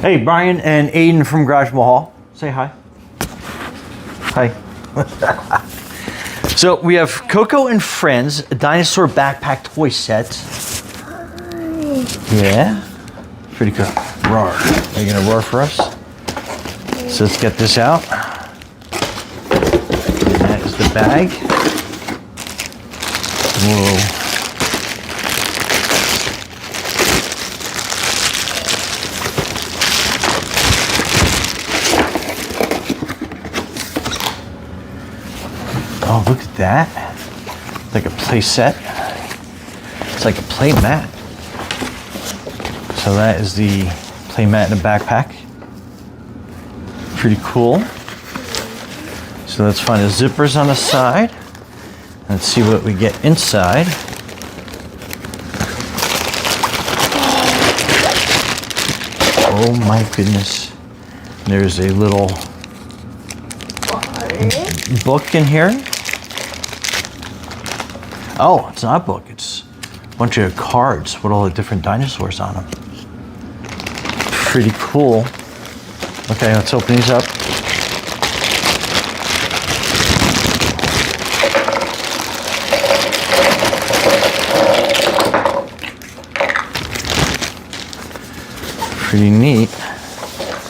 Hey, Brian and Aiden from Garage Mahal. Say hi. Hi. So we have Coco and Friends, a dinosaur backpack toy set. Yeah. Pretty cool. Roar. Are you gonna roar for us? So let's get this out. And that is the bag. Whoa. Oh, look at that. It's like a play set. It's like a play mat. So that is the play mat in a backpack. Pretty cool. So let's find the zippers on the side. Let's see what we get inside. Oh my goodness. There's a little book in here. Oh, it's not a book. It's a bunch of cards with all the different dinosaurs on them. Pretty cool. Okay, let's open these up. Pretty neat.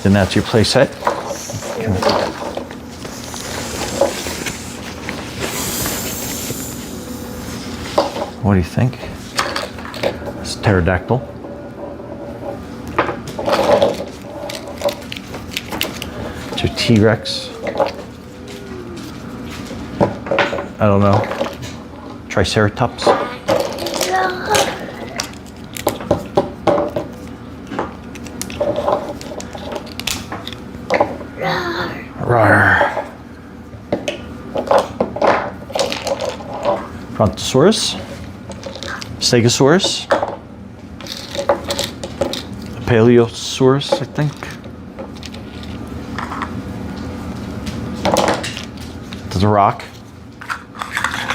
Then that's your play set. What do you think? It's pterodactyl. It's your T-Rex. I don't know. Triceratops. Rawr. Brontosaurus. Stegosaurus, Paleosaurus, I think. There's a rock.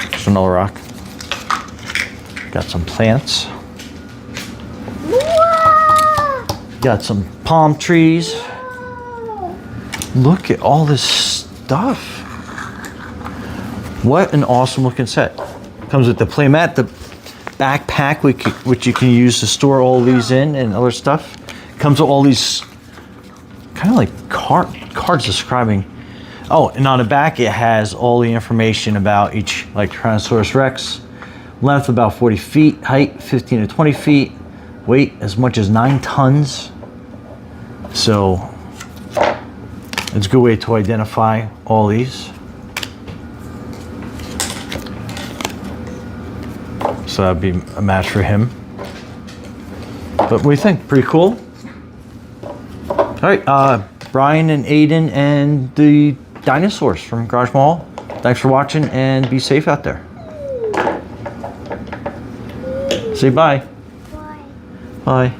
There's another rock. Got some plants. Got some palm trees. Look at all this stuff. What an awesome looking set. Comes with the playmat, the backpack which you can use to store all these in and other stuff. Comes with all these kind of like cards describing. Oh, and on the back it has all the information about each, like Tyrannosaurus Rex. Length about 40 feet, height 15 to 20 feet, weight as much as 9 tons. So it's a good way to identify all these. So that'd be a match for him. But what do you think? Pretty cool? All right, Brian and Aiden and the dinosaurs from Garage Mall. Thanks for watching and be safe out there. Say bye. Bye. Bye.